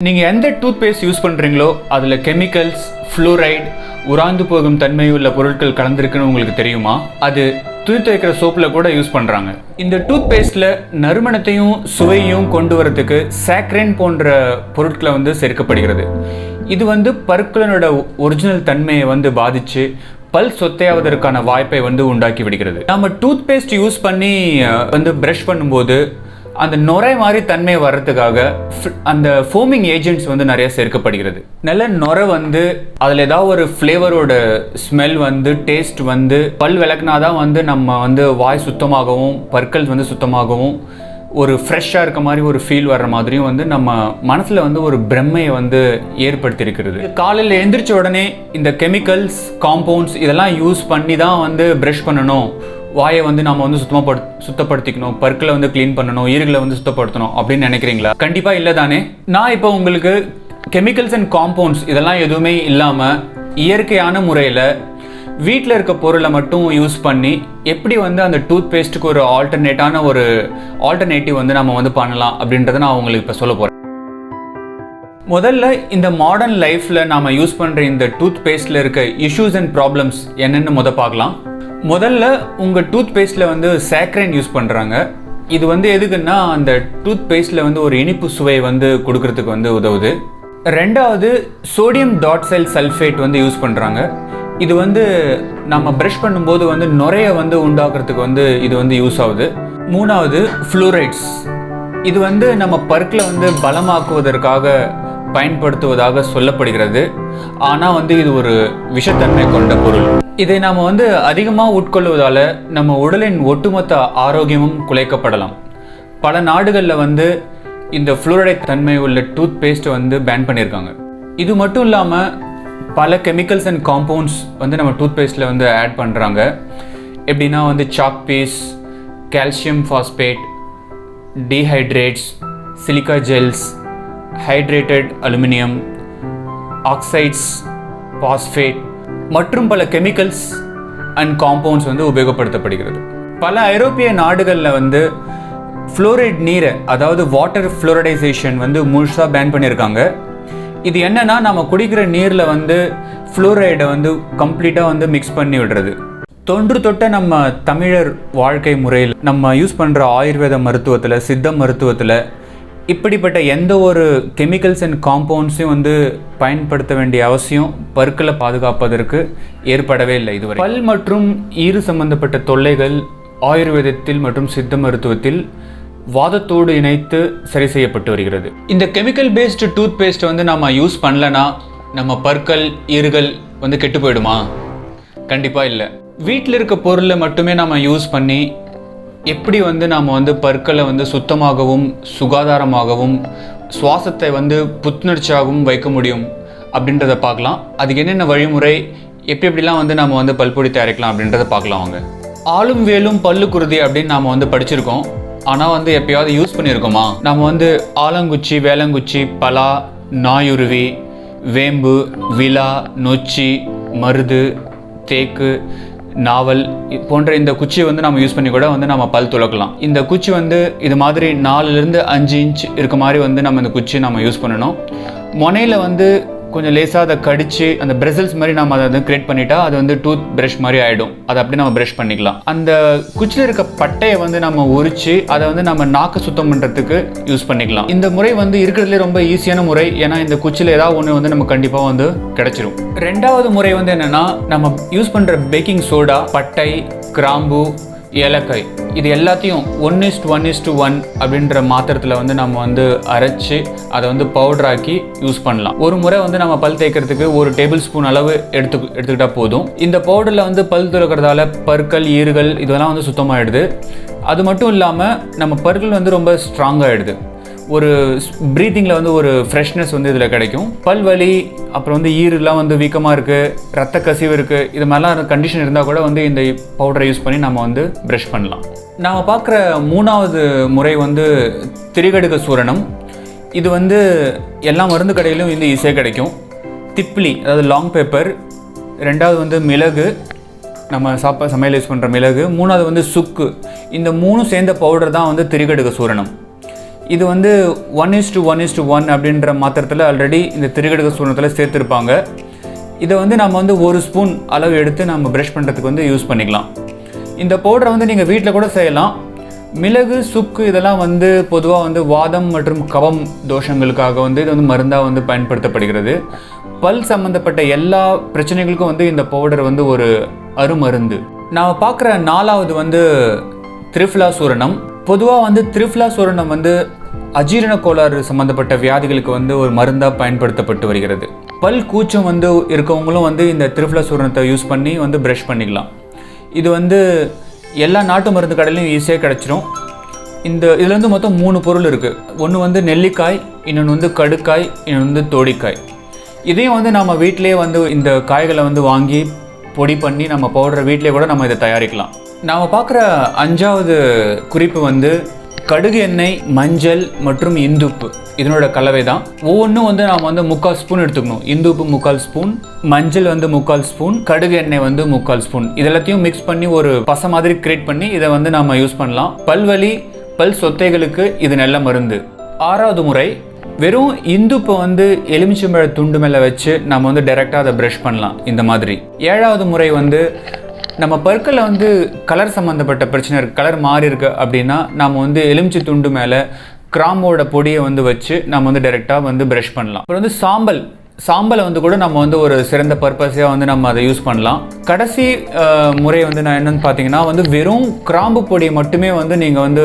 நீங்கள் எந்த toothpaste use பண்ணுறீங்களோ அதில் கெமிக்கல்ஸ், ஃப்ளூரைட், உராந்து போகும் தன்மையுள்ள பொருட்கள் கலந்துருக்குன்னு உங்களுக்கு தெரியுமா? அது துணி துவைக்கிற சோப்பில் கூட யூஸ் பண்ணுறாங்க. இந்த டூத்பேஸ்ட்டில் நறுமணத்தையும் சுவையையும் கொண்டு வரதுக்கு சாக்ரின் போன்ற பொருட்களை சேர்க்கப்படுகிறது. இது பற்களோட ஒரிஜினல் தன்மையை பாதித்து பல் சொத்தையாவதற்கான வாய்ப்பை உண்டாக்கி விடுகிறது. நம்ம டூத்பேஸ்ட் யூஸ் பண்ணி ப்ரஷ் பண்ணும்போது அந்த நுரை மாதிரி தன்மை வர்றதுக்காக அந்த ஃபோமிங் ஏஜென்ட்ஸ் நிறைய சேர்க்கப்படுகிறது. நல்ல நுரை அதில் ஏதாவது ஒரு ஃப்ளேவரோட ஸ்மெல் டேஸ்ட் பல் விளக்குனாதான் நம்ம வாய் சுத்தமாகவும் பற்கள் சுத்தமாகவும் ஒரு ஃப்ரெஷ்ஷாக இருக்க மாதிரி ஒரு ஃபீல் வர்ற மாதிரியும் நம்ம மனசில் ஒரு பிரம்மையை ஏற்படுத்தியிருக்கிறது. காலையில் எழுந்திரிச்ச உடனே இந்த கெமிக்கல்ஸ், காம்பவுண்ட்ஸ் இதெல்லாம் யூஸ் பண்ணி தான் ப்ரஷ் பண்ணணும், வாயை நம்ம சுத்தப்படுத்திக்கணும், பற்களை க்ளீன் பண்ணணும், ஈறுகளை சுத்தப்படுத்தணும் அப்படின்னு நினைக்கிறீங்களா? கண்டிப்பாக இல்லை தானே. நான் இப்போ உங்களுக்கு கெமிக்கல்ஸ் அண்ட் காம்பவுண்ட்ஸ் இதெல்லாம் எதுவுமே இல்லாமல் இயற்கையான முறையில் வீட்டில் இருக்க பொருளை மட்டும் யூஸ் பண்ணி எப்படி அந்த டூத்பேஸ்ட்டுக்கு ஒரு ஆல்டர்னேட்டிவ் நம்ம பண்ணலாம் அப்படின்றத நான் உங்களுக்கு இப்போ சொல்ல போகிறேன். முதல்ல இந்த மாடர்ன் லைஃப்பில் நாம் யூஸ் பண்ணுற இந்த டூத்பேஸ்ட்டில் இருக்க இஷ்யூஸ் அண்ட் ப்ராப்ளம்ஸ் என்னென்னு பார்க்கலாம். முதல்ல உங்கள் டூத்பேஸ்ட்டில் சாக்ரைன் யூஸ் பண்ணுறாங்க. இது எதுக்குன்னா அந்த டூத்பேஸ்ட்டில் ஒரு இனிப்பு சுவையை கொடுக்கறதுக்கு உதவுது. ரெண்டாவது, சோடியம் டாட்சைல் சல்ஃபேட் யூஸ் பண்ணுறாங்க. இது நம்ம ப்ரஷ் பண்ணும்போது நுரைய உண்டாக்குறதுக்கு இது யூஸ் ஆகுது. மூணாவது, ஃப்ளூரைட்ஸ். இது நம்ம பற்களை பலமாக்குவதற்காக பயன்படுத்துவதாக சொல்லப்படுகிறது. ஆனால் இது ஒரு விஷத்தன்மை கொண்ட பொருள். இதை நாம் அதிகமாக உட்கொள்வதால் நம்ம உடலின் ஒட்டுமொத்த ஆரோக்கியமும் குலைக்கப்படலாம். பல நாடுகளில் இந்த ஃப்ளூரைட் தன்மை உள்ள டூத்பேஸ்ட்டை பேன் பண்ணியிருக்காங்க. இது மட்டும் இல்லாமல் பல கெமிக்கல்ஸ் அண்ட் காம்பவுண்ட்ஸ் நம்ம டூத்பேஸ்ட்டில் ஆட் பண்ணுறாங்க. எப்படின்னா chalk piece, calcium phosphate, dehydrates, silica gels, hydrated aluminium, oxides, phosphate மற்றும் பல கெமிக்கல்ஸ் அண்ட் காம்பவுண்ட்ஸ் உபயோகப்படுத்தப்படுகிறது. பல ஐரோப்பிய நாடுகளில் ஃப்ளோரைட் நீரை, அதாவது வாட்டர் ஃப்ளோரைடைசேஷன் முழுசாக பேன் பண்ணியிருக்காங்க. இது என்னன்னா நம்ம குடிக்கிற நீரில் ஃப்ளோரைடை கம்ப்ளீட்டாக மிக்ஸ் பண்ணி விடுறது. தொன்று தொட்ட நம்ம தமிழர் வாழ்க்கை முறையில் நம்ம யூஸ் பண்ணுற ஆயுர்வேத மருத்துவத்தில், சித்த மருத்துவத்தில் இப்படிப்பட்ட எந்த ஒரு கெமிக்கல்ஸ் அண்ட் காம்பவுண்ட்ஸையும் பயன்படுத்த வேண்டிய அவசியம் பற்களை பாதுகாப்பதற்கு ஏற்படவே இல்லை இதுவரை. பல் மற்றும் ஈறு சம்பந்தப்பட்ட தொல்லைகள் ஆயுர்வேதத்தில் மற்றும் சித்த மருத்துவத்தில் வாதத்தோடு இணைத்து சரி செய்யப்பட்டு வருகிறது. இந்த கெமிக்கல் பேஸ்டு டூத்பேஸ்ட் நம்ம யூஸ் பண்ணலனா நம்ம பற்கள், ஈறுகள் கெட்டு போயிடுமா? கண்டிப்பாக இல்லை. வீட்டில் இருக்க பொருளை மட்டுமே நம்ம யூஸ் பண்ணி எப்படி நாம் பற்களை சுத்தமாகவும் சுகாதாரமாகவும் சுவாசத்தை புத்துணர்ச்சியாகவும் வைக்க முடியும் அப்படின்றத பார்க்கலாம். அதுக்கு என்னென்ன வழிமுறை, எப்படிலாம் நம்ம பல்பொடி தயாரிக்கலாம் அப்படின்றத பார்க்கலாம். அவங்க ஆளும் வேலும் பல்லு குருதி அப்படின்னு நாம் படிச்சிருக்கோம். ஆனால் எப்பயாவது யூஸ் பண்ணியிருக்கோமா? நம்ம ஆலங்குச்சி, வேலங்குச்சி, பலா, நாயுருவி, வேம்பு, விலா, நொச்சி, மருது, தேக்கு, நாவல் போன்ற இந்த குச்சியை நம்ம யூஸ் பண்ணி கூட நம்ம பல் துலக்கலாம். இந்த குச்சி இது மாதிரி 4 to 5 இன்ச் இருக்க மாதிரி நம்ம இந்த குச்சி நம்ம யூஸ் பண்ணணும். முனையில் கொஞ்சம் லேசாக அதை கடிச்சு அந்த பிரசல்ஸ் மாதிரி நம்ம அதை கிரியேட் பண்ணிட்டா அது டூத் ப்ரஷ் மாதிரி ஆகிடும். அதை அப்படி நம்ம ப்ரஷ் பண்ணிக்கலாம். அந்த குச்சியில் இருக்க பட்டையை நம்ம உரிச்சு அதை நம்ம நாக்கு சுத்தம் பண்ணுறதுக்கு யூஸ் பண்ணிக்கலாம். இந்த முறை இருக்கிறதுலே ரொம்ப ஈஸியான முறை. ஏன்னா இந்த குச்சியில் ஏதாவது ஒன்று நம்ம கண்டிப்பாக கிடைச்சிரும். ரெண்டாவது முறை என்னென்னா, நம்ம யூஸ் பண்ணுற பேக்கிங் சோடா, பட்டை, கிராம்பு, ஏலக்காய் இது எல்லாத்தையும் 1:1:1 அப்படின்ற மாத்திரத்தில் நம்ம அரைச்சி அதை பவுடராக்கி யூஸ் பண்ணலாம். ஒரு முறை நம்ம பல் தேய்க்கிறதுக்கு 1 டேபிள் ஸ்பூன் அளவு எடுத்துக்கிட்டால் போதும். இந்த பவுடரில் பல் துலக்கிறதால பற்கள், ஈறுகள் இதெல்லாம் சுத்தமாகிடுது. அது மட்டும் இல்லாமல் நம்ம பற்கள் ரொம்ப ஸ்ட்ராங்காகிடுது. ஒரு ப்ரீத்திங்கில் ஒரு ஃப்ரெஷ்னஸ் இதில் கிடைக்கும். பல் வலி, அப்புறம் ஈறுலாம் வீக்கமாக இருக்குது, ரத்த கசிவு இருக்குது, இது மாதிரிலாம் கண்டிஷன் இருந்தால் கூட இந்த பவுடரை யூஸ் பண்ணி நம்ம ப்ரஷ் பண்ணலாம். நாம் பார்க்குற மூணாவது முறை திரிகடுக சூரணம். இது எல்லா மருந்து கடையிலும் ஈஸியாக கிடைக்கும். திப்ளி, அதாவது லாங் பேப்பர். ரெண்டாவது மிளகு, நம்ம சமையல் யூஸ் பண்ணுற மிளகு. மூணாவது சுக்கு. இந்த 3 சேர்ந்த பவுடர் தான் திரிகடுக சூரணம். இது வந்து 1:1:1 அப்படின்ற மாத்திரத்தில் ஆல்ரெடி இந்த திரிகடுக சூர்ணத்தில் சேர்த்துருப்பாங்க. இதை வந்து நம்ம வந்து 1 ஸ்பூன் அளவு எடுத்து நம்ம ப்ரஷ் பண்ணுறதுக்கு வந்து யூஸ் பண்ணிக்கலாம். இந்த பவுடரை வந்து நீங்கள் வீட்டில் கூட செய்யலாம். மிளகு, சுக்கு இதெல்லாம் வந்து பொதுவாக வந்து வாதம் மற்றும் கபம் தோஷங்களுக்காக வந்து இது வந்து மருந்தாக வந்து பயன்படுத்தப்படுகிறது. பல் சம்மந்தப்பட்ட எல்லா பிரச்சனைகளுக்கும் வந்து இந்த பவுடர் வந்து ஒரு அருமருந்து. நாம் பார்க்குற 4வது வந்து திரிஃபலா சூரணம். பொதுவாக வந்து திரிஃபலா சூரணம் வந்து அஜீரண கோளாறு சம்மந்தப்பட்ட வியாதிகளுக்கு வந்து ஒரு மருந்தாக பயன்படுத்தப்பட்டு வருகிறது. பல் கூச்சம் வந்து இருக்கவங்களும் வந்து இந்த திரிஃபலா சூரணத்தை யூஸ் பண்ணி வந்து ப்ரஷ் பண்ணிக்கலாம். இது வந்து எல்லா நாட்டு மருந்து கடையிலையும் ஈஸியாக கிடச்சிரும். இதில் வந்து மொத்தம் 3 பொருள் இருக்குது. ஒன்று வந்து நெல்லிக்காய், இன்னொன்று வந்து கடுக்காய், இன்னொன்று வந்து தோடிக்காய். இதையும் வந்து நம்ம வீட்டிலே வந்து இந்த காய்களை வந்து வாங்கி பொடி பண்ணி நம்ம பவுடரை வீட்டிலே கூட நம்ம இதை தயாரிக்கலாம். நாம் பார்க்குற 5வது குறிப்பு வந்து கடுகு எண்ணெய், மஞ்சள் மற்றும் இந்துப்பு இதனோட கலவை தான். ஒவ்வொன்றும் வந்து நாம் வந்து 3/4 ஸ்பூன் எடுத்துக்கணும். இந்துப்பு 3/4 ஸ்பூன், மஞ்சள் வந்து 3/4 ஸ்பூன், கடுகு எண்ணெய் வந்து 3/4 ஸ்பூன். இதெல்லாத்தையும் மிக்ஸ் பண்ணி ஒரு பசை மாதிரி கிரியேட் பண்ணி இதை வந்து நம்ம யூஸ் பண்ணலாம். பல்வலி, பல் சொத்தைகளுக்கு இது நல்ல மருந்து. 6வது முறை வெறும் இந்துப்பை வந்து எலுமிச்சம்பழ துண்டு மேலே வச்சு நம்ம வந்து டைரெக்டாக அதை ப்ரஷ் பண்ணலாம் இந்த மாதிரி. 7வது முறை வந்து நம்ம பற்களில் வந்து கலர் சம்மந்தப்பட்ட பிரச்சனை இருக்குது, கலர் மாறி இருக்குது அப்படின்னா நம்ம வந்து எலுமிச்சை துண்டு மேலே கிராம்போட பொடியை வந்து வச்சு நம்ம வந்து டைரெக்டாக வந்து ப்ரஷ் பண்ணலாம். அப்புறம் வந்து சாம்பலை வந்து கூட நம்ம வந்து ஒரு சிறந்த பர்பஸாக வந்து நம்ம அதை யூஸ் பண்ணலாம். கடைசி முறை வந்து நான் என்னென்னு பார்த்தீங்கன்னா வந்து வெறும் கிராம்பு பொடியை மட்டுமே வந்து நீங்கள் வந்து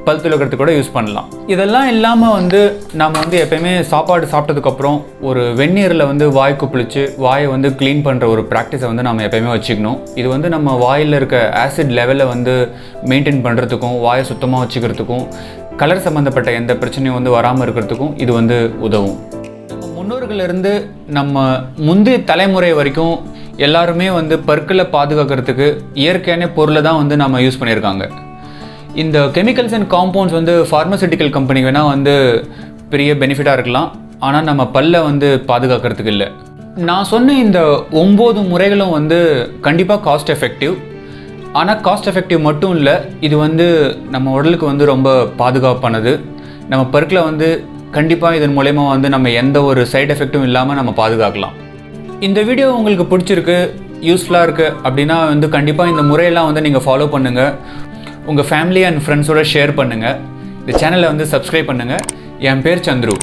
பல் துலக்கிறதுக்கு கூட யூஸ் பண்ணலாம். இதெல்லாம் இல்லாமல் வந்து நம்ம வந்து எப்பயுமே சாப்பாடு சாப்பிட்டதுக்கப்புறம் ஒரு வெந்நீரில் வந்து வாய் குப்பிளிச்சு வாயை வந்து க்ளீன் பண்ணுற ஒரு ப்ராக்டிஸை வந்து நம்ம எப்பயுமே வச்சுக்கணும். இது வந்து நம்ம வாயில் இருக்க ஆசிட் லெவலை வந்து மெயின்டைன் பண்ணுறதுக்கும், வாயை சுத்தமாக வச்சுக்கிறதுக்கும், கலர் சம்மந்தப்பட்ட எந்த பிரச்சனையும் வந்து வராமல் இருக்கிறதுக்கும் இது வந்து உதவும். நம்ம முன்னோர்களிலிருந்து நம்ம முந்தைய தலைமுறை வரைக்கும் எல்லாருமே வந்து பற்களை பாதுகாக்கிறதுக்கு இயற்கையான பொருளை தான் வந்து நம்ம யூஸ் பண்ணியிருக்காங்க. இந்த கெமிக்கல்ஸ் அண்ட் காம்பவுண்ட்ஸ் வந்து ஃபார்மசூட்டிக்கல் கம்பெனிக்கு வேணால் வந்து பெரிய பெனிஃபிட்டாக இருக்கலாம், ஆனால் நம்ம பல்லை வந்து பாதுகாக்கிறதுக்கு இல்லை. நான் சொன்ன இந்த 9 முறைகளும் வந்து கண்டிப்பாக காஸ்ட் எஃபெக்டிவ். ஆனால் காஸ்ட் எஃபெக்டிவ் மட்டும் இல்லை, இது வந்து நம்ம உடலுக்கு வந்து ரொம்ப பாதுகாப்பானது. நம்ம பற்களை வந்து கண்டிப்பாக இதன் மூலயமா வந்து நம்ம எந்த ஒரு சைடு எஃபெக்ட்டும் இல்லாமல் நம்ம பாதுகாக்கலாம். இந்த வீடியோ உங்களுக்கு பிடிச்சிருக்கு, யூஸ்ஃபுல்லாக இருக்குது அப்படின்னா வந்து கண்டிப்பாக இந்த முறையெல்லாம் வந்து நீங்கள் ஃபாலோ பண்ணுங்கள். உங்கள் ஃபேமிலி அண்ட் ஃப்ரெண்ட்ஸோடு ஷேர் பண்ணுங்கள். இந்த சேனலை வந்து சப்ஸ்கிரைப் பண்ணுங்கள். என் பேர் சந்துரு.